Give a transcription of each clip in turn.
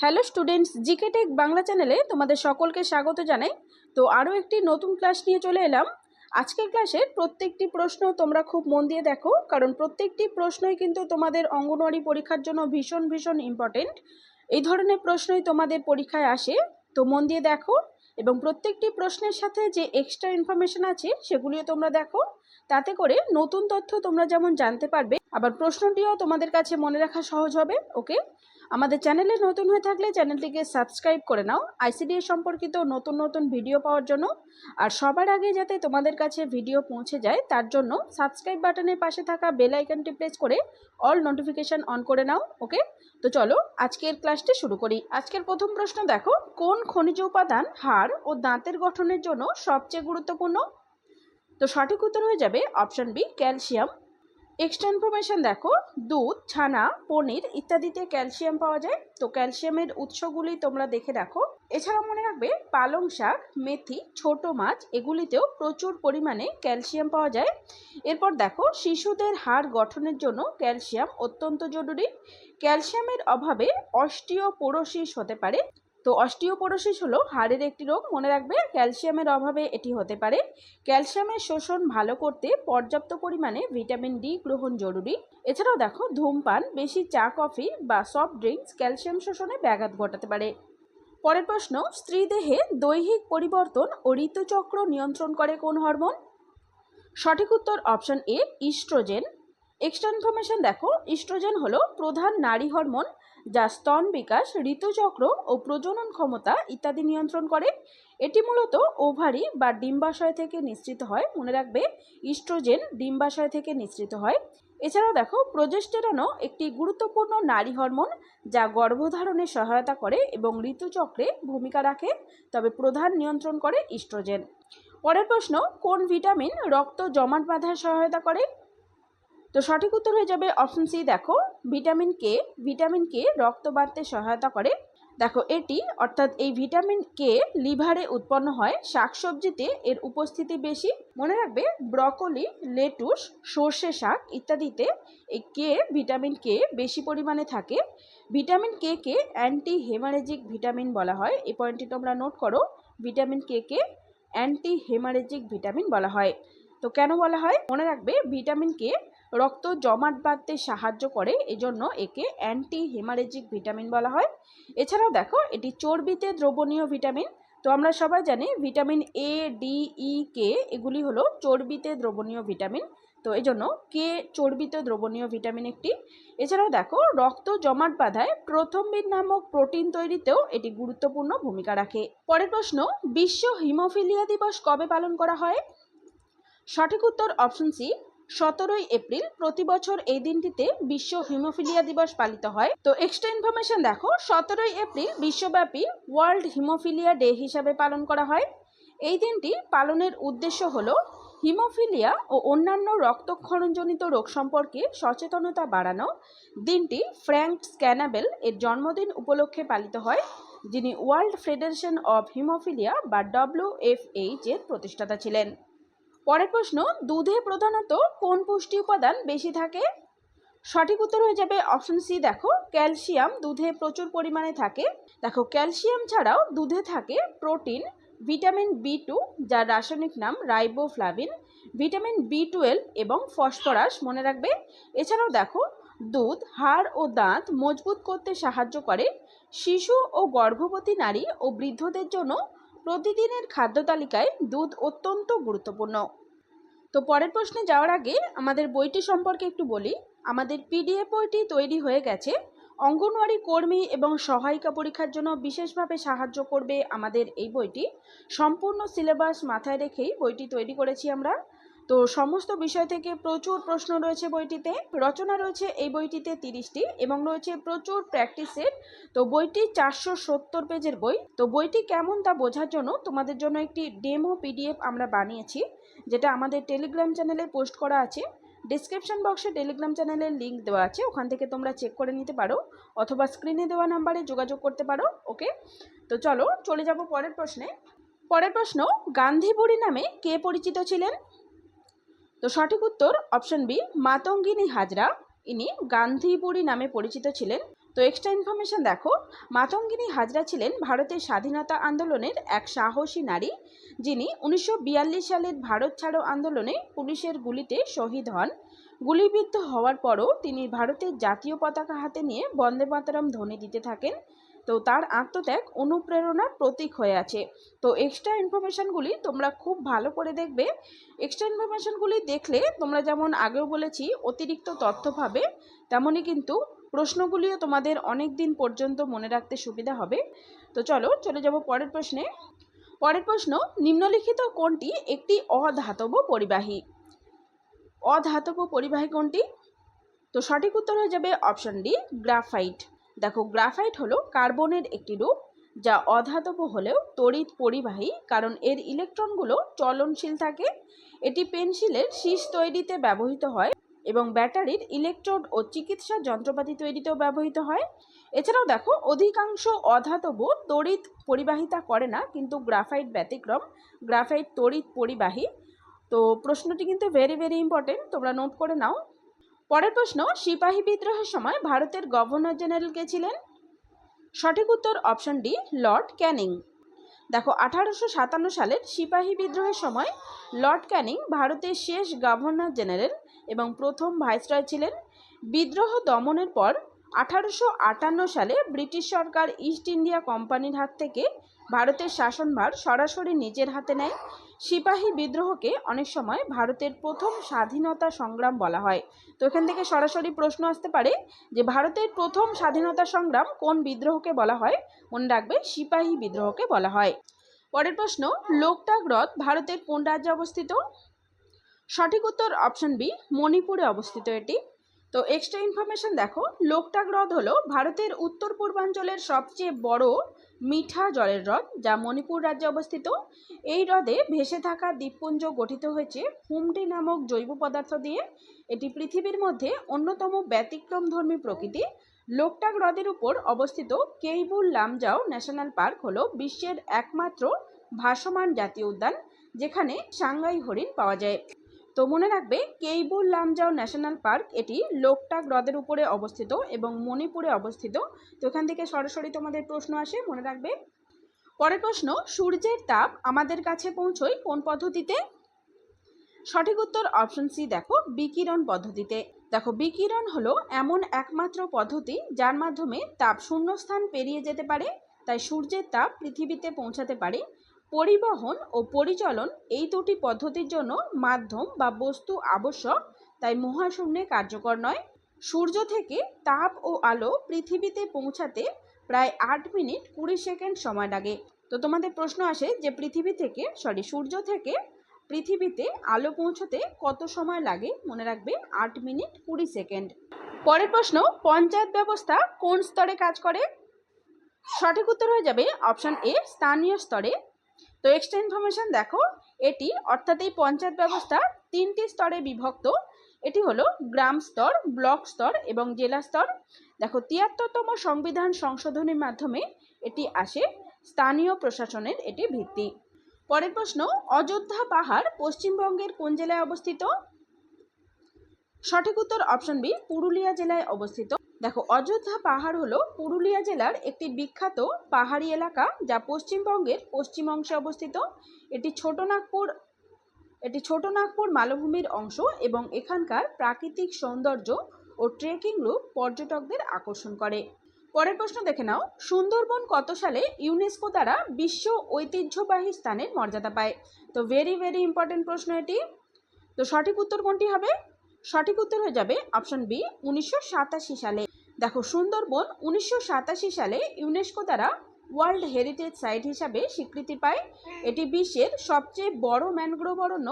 Hello students, GK tech Bangla চ্যানেলে তোমাদের সকলকে স্বাগত জানাই। তো আরও একটি নতুন ক্লাস নিয়ে চলে এলাম। আজকের ক্লাসের প্রত্যেকটি প্রশ্ন তোমরা খুব মন দিয়ে দেখো, কারণ প্রত্যেকটি প্রশ্নই কিন্তু তোমাদের অঙ্গনওয়াড়ি পরীক্ষার জন্য ভীষণ ভীষণ ইম্পর্টেন্ট। এই ধরনের প্রশ্নই তোমাদের পরীক্ষায় আসে, তো মন দিয়ে দেখো এবং প্রত্যেকটি প্রশ্নের সাথে যে এক্সট্রা ইনফরমেশন আছে সেগুলিও তোমরা দেখো। তাতে করে নতুন তথ্য তোমরা যেমন জানতে পারবে, আবার প্রশ্নটিও তোমাদের কাছে মনে রাখা সহজ হবে। ওকে, আমাদের চ্যানেলে নতুন হয়ে থাকলে চ্যানেলটিকে সাবস্ক্রাইব করে নাও আইসিডিএস সম্পর্কিত নতুন নতুন ভিডিও পাওয়ার জন্য। আর সবার আগে যাতে তোমাদের কাছে ভিডিও পৌঁছে যায় তার জন্য সাবস্ক্রাইব বাটনের পাশে থাকা বেল আইকনটি প্রেস করে অল নোটিফিকেশন অন করে নাও। ওকে, তো চলো আজকের ক্লাসটি শুরু করি। আজকের প্রথম প্রশ্ন দেখো, কোন খনিজ উপাদান হাড় ও দাঁতের গঠনের জন্য সবচেয়ে গুরুত্বপূর্ণ? তো সঠিক উত্তর হয়ে যাবে option B, calcium. Extra information দেখো, দুধ, ছানা, পনির ইত্যাদিতে ক্যালসিয়াম পাওয়া যায়। তো ক্যালসিয়ামের উৎসগুলি তোমরা দেখে রাখো। এছাড়াও মনে রাখবে পালং শাক, মেথি, ছোট মাছ এগুলিতেও প্রচুর পরিমাণে ক্যালসিয়াম পাওয়া যায়। এরপর দেখো, শিশুদের হাড় গঠনের জন্য ক্যালসিয়াম অত্যন্ত জরুরি। ক্যালসিয়ামের অভাবে অস্টিওপোরোসিস হতে পারে। তো অস্টিওপোরোসিস হলো হাড়ের একটি রোগ, মনে রাখবে ক্যালসিয়ামের অভাবে এটি হতে পারে। ক্যালসিয়ামের শোষণ ভালো করতে পর্যাপ্ত পরিমাণে ভিটামিন ডি গ্রহণ জরুরি। এছাড়াও দেখো, ধূমপান, বেশি চা, কফি বা সফট ড্রিঙ্কস ক্যালসিয়াম শোষণে ব্যাঘাত ঘটাতে পারে। পরের প্রশ্ন, স্ত্রী দেহে দৈহিক পরিবর্তন ও ঋতুচক্র নিয়ন্ত্রণ করে কোন হরমোন? সঠিক উত্তর option A, oestrogen. Extra information দেখো, ইস্ট্রোজেন হলো প্রধান নারী হরমোন যা স্তন বিকাশ, ঋতুচক্র ও প্রজনন ক্ষমতা ইত্যাদি নিয়ন্ত্রণ করে। এটি মূলত ওভারি বা ডিম্বাশয় থেকে নিঃসৃত হয়। মনে রাখবে ইস্ট্রোজেন ডিম্বাশয় থেকে নিঃসৃত হয়। এছাড়াও দেখো, প্রোজেস্টেরনও একটি গুরুত্বপূর্ণ নারী হরমোন যা গর্ভধারণে সহায়তা করে এবং ঋতুচক্রে ভূমিকা রাখে, তবে প্রধান নিয়ন্ত্রণ করে ইস্ট্রোজেন। পরের প্রশ্ন, কোন ভিটামিন রক্ত জমাট বাঁধায় সহায়তা করে? তো সঠিক উত্তর হয়ে যাবে অপশন সি, দেখো ভিটামিন কে। ভিটামিন কে রক্ত বাঁধতে সহায়তা করে। দেখো এটি অর্থাৎ এই ভিটামিন কে লিভারে উৎপন্ন হয়। শাকসবজিতে এর উপস্থিতি বেশি। মনে রাখবে ব্রকলি, লেটুস, সর্ষে শাক ইত্যাদিতে এই ভিটামিন কে বেশি পরিমাণে থাকে। ভিটামিন কে কে অ্যান্টি হেমারেজিক ভিটামিন বলা হয়। এই পয়েন্টটি তোমরা নোট করো, ভিটামিন কে কে অ্যান্টি হেমারেজিক ভিটামিন বলা হয়। তো কেন বলা হয়? মনে রাখবে ভিটামিন কে রক্ত জমাট বাঁধতে সাহায্য করে, এজন্য একে অ্যান্টি হেমারেজিক ভিটামিন বলা হয়। এছাড়াও দেখো, এটি চর্বিতে দ্রবণীয় ভিটামিন। তো আমরা সবাই জানি ভিটামিন এ, ডি, ই, কে এগুলি হলো চর্বিতে দ্রবণীয় ভিটামিন। তো এই জন্য কে চর্বিতে দ্রবণীয় ভিটামিন একটি। এছাড়াও দেখো, রক্ত জমাট বাঁধায় প্রথমবিদ নামক প্রোটিন তৈরিতেও এটি গুরুত্বপূর্ণ ভূমিকা রাখে। পরের প্রশ্ন, বিশ্ব হিমোফিলিয়া দিবস কবে পালন করা হয়? সঠিক উত্তর অপশন সি, 17ই এপ্রিল। প্রতি বছর এই দিনটিতে বিশ্ব হিমোফিলিয়া দিবস পালিত হয়। তো এক্সট্রা ইনফরমেশন দেখো, 17ই এপ্রিল বিশ্বব্যাপী ওয়ার্ল্ড হিমোফিলিয়া ডে হিসাবে পালন করা হয়। এই দিনটি পালনের উদ্দেশ্য হলো হিমোফিলিয়া ও অন্যান্য রক্তক্ষরণজনিত রোগ সম্পর্কে সচেতনতা বাড়ানো। দিনটি ফ্র্যাঙ্ক স্ক্যানাবেল এর জন্মদিন উপলক্ষে পালিত হয়, যিনি ওয়ার্ল্ড ফেডারেশন অফ হিমোফিলিয়া বা WFH এর প্রতিষ্ঠাতা ছিলেন। পরের প্রশ্ন, দুধে প্রধানত কোন পুষ্টি উপাদান বেশি থাকে? সঠিক উত্তর হয়ে যাবে অপশন সি, দেখো ক্যালসিয়াম দুধে প্রচুর পরিমাণে থাকে। দেখো ক্যালসিয়াম ছাড়াও দুধে থাকে প্রোটিন, ভিটামিন B2 যার রাসায়নিক নাম রাইবোফ্লাভিন, ভিটামিন B12 এবং ফসফরাস, মনে রাখবে। এছাড়াও দেখো, দুধ হাড় ও দাঁত মজবুত করতে সাহায্য করে। শিশু ও গর্ভবতী নারী ও বৃদ্ধদের জন্য প্রতিদিনের খাদ্য তালিকায় দুধ অত্যন্ত গুরুত্বপূর্ণ। তো পরের প্রশ্নে যাওয়ার আগে আমাদের বইটি সম্পর্কে একটু বলি। আমাদের PDF বইটি তৈরি হয়ে গেছে। অঙ্গনওয়াড়ি কর্মী এবং সহায়িকা পরীক্ষার জন্য বিশেষভাবে সাহায্য করবে আমাদের এই বইটি। সম্পূর্ণ সিলেবাস মাথায় রেখেই বইটি তৈরি করেছি আমরা। তো সমস্ত বিষয় থেকে প্রচুর প্রশ্ন রয়েছে বইটিতে। রচনা রয়েছে এই বইটিতে 30টি এবং রয়েছে প্রচুর প্র্যাকটিস সেট। তো বইটি 470 পেজের বই। তো বইটি কেমন তা বোঝার জন্য তোমাদের জন্য একটি ডেমো PDF আমরা বানিয়েছি, যেটা আমাদের টেলিগ্রাম চ্যানেলে পোস্ট করা আছে। ডিসক্রিপশন বক্সে টেলিগ্রাম চ্যানেলের লিঙ্ক দেওয়া আছে, ওখান থেকে তোমরা চেক করে নিতে পারো, অথবা স্ক্রিনে দেওয়া নাম্বারে যোগাযোগ করতে পারো। ওকে, তো চলো চলে যাব পরের প্রশ্নে। পরের প্রশ্ন, গান্ধী বুড়ি নামে কে পরিচিত ছিলেন? তো সঠিক উত্তর অপশন বি, মাতঙ্গিনী হাজরা। ইনি গান্ধী বুড়ি নামে পরিচিত ছিলেন। তো এক্সট্রা ইনফরমেশন দেখো, মাতঙ্গিনী হাজরা ছিলেন ভারতের স্বাধীনতা আন্দোলনের এক সাহসী নারী, যিনি 1942 সালের ভারত ছাড়ো আন্দোলনে পুলিশের গুলিতে শহীদ হন। গুলিবিদ্ধ হওয়ার পরও তিনি ভারতের জাতীয় পতাকা হাতে নিয়ে বন্দে মাতরম ধ্বনি দিতে থাকেন। তো তার আত্মত্যাগ অনুপ্রেরণার প্রতীক হয়ে আছে। তো এক্সট্রা ইনফরমেশনগুলি তোমরা খুব ভালো করে দেখবে। এক্সট্রা ইনফরমেশনগুলি দেখলে তোমরা যেমন আগেও বলেছি অতিরিক্ত তথ্য পাবে, তেমনই কিন্তু প্রশ্নগুলিও তোমাদের অনেক দিন পর্যন্ত মনে রাখতে সুবিধা হবে। তো চলো চলে যাব পরের প্রশ্নে। পরের প্রশ্ন, নিম্নলিখিত কোনটি একটি অধাতব পরিবাহী? অধাতব পরিবাহী কোনটি? তো সঠিক উত্তর হয়ে যাবে অপশন ডি, গ্রাফাইট। দেখো, গ্রাফাইট হলো কার্বনের একটি রূপ, যা অধাতব হলেও তড়িৎ পরিবাহী, কারণ এর ইলেকট্রনগুলো চলনশীল থাকে। এটি পেন্সিলের শীষ তৈরিতে ব্যবহৃত হয় এবং ব্যাটারির ইলেকট্রোড ও চিকিৎসা যন্ত্রপাতি তৈরিতেও ব্যবহৃত হয়। এছাড়াও দেখো, অধিকাংশ অধাতব তড়িৎ পরিবাহিতা করে না, কিন্তু গ্রাফাইট ব্যতিক্রম। গ্রাফাইট তড়িৎ পরিবাহী। তো প্রশ্নটি কিন্তু ভেরি ভেরি ইম্পর্টেন্ট, তোমরা নোট করে নাও। পরের প্রশ্ন, সিপাহী বিদ্রোহের সময় ভারতের গভর্নর জেনারেল কে ছিলেন? সঠিক উত্তর অপশন ডি, লর্ড ক্যানিং। দেখো, 1857 সালের সিপাহী বিদ্রোহের সময় লর্ড ক্যানিং ভারতের শেষ গভর্নর জেনারেল এবং প্রথম ভাইসরয় ছিলেন। বিদ্রোহ দমনের পর 1858 সালে ব্রিটিশ সরকার ইস্ট ইন্ডিয়া কোম্পানির হাত থেকে ভারতের শাসনভার সরাসরি নিজের হাতে নেয়। সিপাহী বিদ্রোহকে অনেক সময় ভারতের প্রথম স্বাধীনতা সংগ্রাম বলা হয়। তো এখান থেকে সরাসরি প্রশ্ন আসতে পারে যে ভারতের প্রথম স্বাধীনতা সংগ্রাম কোন বিদ্রোহকে বলা হয়? মনে রাখবে, সিপাহী বিদ্রোহকে বলা হয়। পরের প্রশ্ন, লোকটাক হ্রদ ভারতের কোন রাজ্যে অবস্থিত? সঠিক উত্তর অপশন বি, মণিপুরে অবস্থিত এটি। তো এক্সট্রা ইনফরমেশন দেখো, লোকটাক হ্রদ হলো ভারতের উত্তর পূর্বাঞ্চলের সবচেয়ে বড় মিঠা জলের হ্রদ, যা মণিপুর রাজ্যে অবস্থিত। এই হ্রদে ভেসে থাকা দ্বীপপুঞ্জ গঠিত হয়েছে হুমটি নামক জৈব পদার্থ দিয়ে। এটি পৃথিবীর মধ্যে অন্যতম ব্যতিক্রমধর্মী প্রকৃতি। লোকটাক হ্রদের উপর অবস্থিত কেইবুল লামজাও ন্যাশনাল পার্ক হলো বিশ্বের একমাত্র ভাসমান জাতীয় উদ্যান, যেখানে সাংগাই হরিণ পাওয়া যায়। তো মনে রাখবে, কেইবুল লামজাও ন্যাশনাল পার্ক এটি লোকটাক হ্রদের উপরে অবস্থিত এবং মণিপুরে অবস্থিত। তো এখান থেকে সরাসরি তোমাদের প্রশ্ন আসে, মনে রাখবে। পরের প্রশ্ন, সূর্যের তাপ আমাদের কাছে পৌঁছয় কোন পদ্ধতিতে? সঠিক উত্তর অপশন সি, দেখো, বিকিরণ পদ্ধতিতে। দেখো, বিকিরণ হলো এমন একমাত্র পদ্ধতি যার মাধ্যমে তাপ শূন্যস্থান পেরিয়ে যেতে পারে, তাই সূর্যের তাপ পৃথিবীতে পৌঁছাতে পারে। পরিবহন ও পরিচলন এই দুটি পদ্ধতির জন্য মাধ্যম বা বস্তু আবশ্যক, তাই মহাশূন্যে কার্যকর নয়। সূর্য থেকে তাপ ও আলো পৃথিবীতে পৌঁছাতে প্রায় 8 মিনিট 20 সেকেন্ড সময় লাগে। তো তোমাদের প্রশ্ন আসে যে সূর্য থেকে পৃথিবীতে আলো পৌঁছতে কত সময় লাগে? মনে রাখবে, 8 মিনিট 20 সেকেন্ড। পরের প্রশ্ন, পঞ্চায়েত ব্যবস্থা কোন স্তরে কাজ করে? সঠিক উত্তর হয়ে যাবে অপশন এ, স্থানীয় স্তরে। তো এক্সট্রা ইনফরমেশন দেখো, এটি অর্থাৎ এই পঞ্চায়েত ব্যবস্থা 3টি স্তরে বিভক্ত। এটি হলো গ্রাম স্তর, ব্লক স্তর এবং জেলা স্তর। দেখো, 73তম সংবিধান সংশোধনের মাধ্যমে এটি আসে। স্থানীয় প্রশাসনের এটি ভিত্তি। পরের প্রশ্ন, অযোধ্যা পাহাড় পশ্চিমবঙ্গের কোন জেলায় অবস্থিত? সঠিক উত্তর অপশন বি, পুরুলিয়া জেলায় অবস্থিত। দেখো, অযোধ্যা পাহাড় হলো পুরুলিয়া জেলার একটি বিখ্যাত পাহাড়ি এলাকা, যা পশ্চিমবঙ্গের পশ্চিম অংশে অবস্থিত। এটি ছোটনাগপুর মালভূমির অংশ এবং এখানকার প্রাকৃতিক সৌন্দর্য ও ট্রেকিং রুট পর্যটকদের আকর্ষণ করে। পরের প্রশ্ন দেখে নাও, সুন্দরবন কত সালে ইউনেস্কো দ্বারা বিশ্ব ঐতিহ্যবাহী স্থানের মর্যাদা পায়? তো ভেরি ভেরি ইম্পর্টেন্ট প্রশ্ন এটি। তো সঠিক উত্তর কোনটি হবে? সঠিক উত্তর হয়ে যাবে অপশন বি, 1987 সালে। দেখো, সুন্দরবন 1987 সালে ইউনেস্কো দ্বারা ওয়ার্ল্ড হেরিটেজ সাইট হিসাবে স্বীকৃতি পায়। এটি বিশ্বের সবচেয়ে বড় ম্যানগ্রোভ অরণ্য,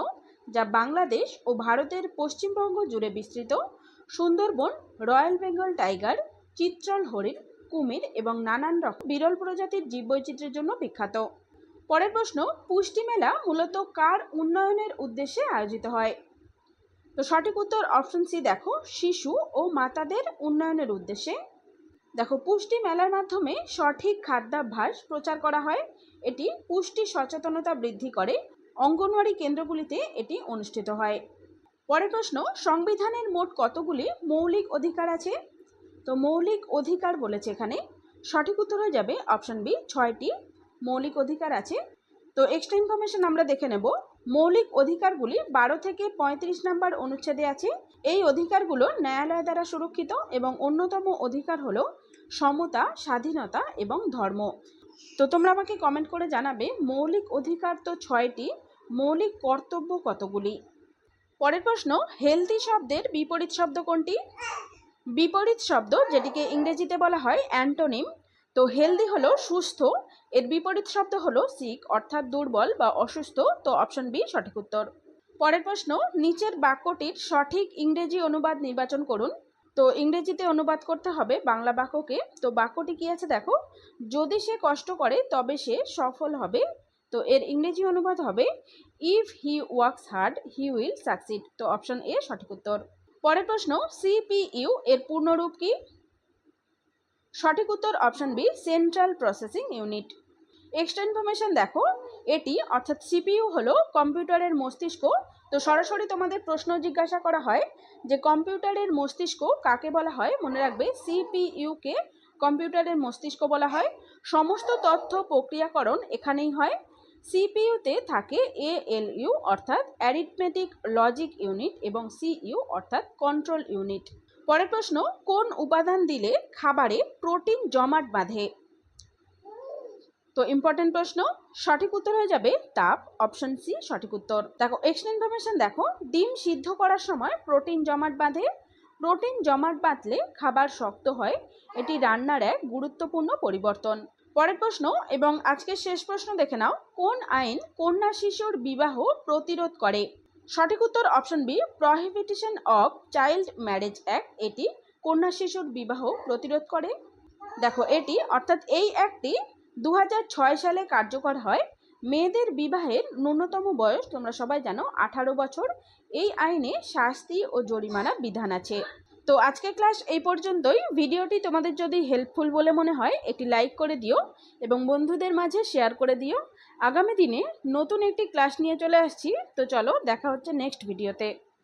যা বাংলাদেশ ও ভারতের পশ্চিমবঙ্গ জুড়ে বিস্তৃত। সুন্দরবন রয়্যাল বেঙ্গল টাইগার, চিত্রল হরিণ, কুমির এবং নানান রকম বিরল প্রজাতির জীববৈচিত্র্যের জন্য বিখ্যাত। পরের প্রশ্ন, পুষ্টি মেলা মূলত কার উন্নয়নের উদ্দেশ্যে আয়োজিত হয়? তো সঠিক উত্তর অপশন সি, দেখো, শিশু ও মাতাদের উন্নয়নের উদ্দেশ্যে। দেখো, পুষ্টি মেলার মাধ্যমে সঠিক খাদ্যাভ্যাস প্রচার করা হয়। এটি পুষ্টি সচেতনতা বৃদ্ধি করে। অঙ্গনওয়াড়ি কেন্দ্রগুলিতে এটি অনুষ্ঠিত হয়। পরের প্রশ্ন, সংবিধানের মোট কতগুলি মৌলিক অধিকার আছে? তো মৌলিক অধিকার বলেছে এখানে, সঠিক উত্তর হয়ে যাবে অপশন বি, 6টি মৌলিক অধিকার আছে। তো এক্সট্রা ইনফরমেশন আমরা দেখে নেব। মৌলিক অধিকারগুলি 12 থেকে 35 নম্বর অনুচ্ছেদে আছে। এই অধিকারগুলো ন্যায়ালয় দ্বারা সুরক্ষিত এবং অন্যতম অধিকার হলো সমতা, স্বাধীনতা এবং ধর্ম। তো তোমরা আমাকে কমেন্ট করে জানাবে মৌলিক অধিকার তো 6টি, মৌলিক কর্তব্য কতগুলি। পরের প্রশ্ন, হেলদি শব্দের বিপরীত শব্দ কোনটি? বিপরীত শব্দ যেটিকে ইংরেজিতে বলা হয় অ্যান্টোনিম। তো হেলদি হলো সুস্থ, এর বিপরীত শব্দ হলো সিক অর্থাৎ দুর্বল বা অসুস্থ। তো অপশন বি সঠিক উত্তর। পরের প্রশ্ন, নিচের বাক্যটির সঠিক ইংরেজি অনুবাদ নির্বাচন করুন। তো ইংরেজিতে অনুবাদ করতে হবে বাংলা বাক্যকে। তো বাক্যটি কি আছে দেখো, যদি সে কষ্ট করে তবে সে সফল হবে। তো এর ইংরেজি অনুবাদ হবে if he works hard he will succeed. তো অপশন এ সঠিক উত্তর। পরের প্রশ্ন, সিপিইউ এর পূর্ণরূপ কি? সঠিক উত্তর option B, central processing unit. Extra information দেখো, এটি অর্থাৎ সিপিইউ হলো কম্পিউটারের মস্তিষ্ক। তো সরাসরি তোমাদের প্রশ্ন জিজ্ঞাসা করা হয় যে কম্পিউটারের মস্তিষ্ক কাকে বলা হয়, মনে রাখবে সিপিইউকে কম্পিউটারের মস্তিষ্ক বলা হয়। সমস্ত তথ্য প্রক্রিয়াকরণ এখানেই হয়। সিপিইউতে থাকে এএলইউ অর্থাৎ অ্যারিথমেটিক লজিক ইউনিট এবং সিইউ অর্থাৎ কন্ট্রোল ইউনিট। পরের প্রশ্ন, কোন উপাদান দিলে খাবারে প্রোটিন জমাট বাঁধে? তো ইম্পর্টেন্ট প্রশ্ন, সঠিক উত্তর হয়ে যাবে তাপ, অপশন সি সঠিক উত্তর। দেখো এক্সট্রা ইনফরমেশন দেখো, ডিম সিদ্ধ করার সময় প্রোটিন জমাট বাঁধে। প্রোটিন জমাট বাঁধলে খাবার শক্ত হয়, এটি রান্নার এক গুরুত্বপূর্ণ পরিবর্তন। পরের প্রশ্ন এবং আজকের শেষ প্রশ্ন দেখে নাও, কোন আইন কন্যা শিশুর বিবাহ প্রতিরোধ করে? সঠিক উত্তর option B, prohibition of child marriage act, এটি কন্যা শিশুর বিবাহ প্রতিরোধ করে। দেখো এটি অর্থাৎ এই অ্যাক্টটি 2006 সালে কার্যকর হয়। মেয়েদের বিবাহের ন্যূনতম বয়স তোমরা সবাই জানো 18 বছর। এই আইনে শাস্তি ও জরিমানা বিধান আছে। তো আজকের ক্লাস এই পর্যন্তই। ভিডিওটি তোমাদের যদি হেল্পফুল বলে মনে হয় একটি লাইক করে দিও এবং বন্ধুদের মাঝে শেয়ার করে দিও। আগামী দিনে নতুন একটি ক্লাস নিয়ে চলে আসছি। তো চলো দেখা হচ্ছে নেক্সট ভিডিওতে।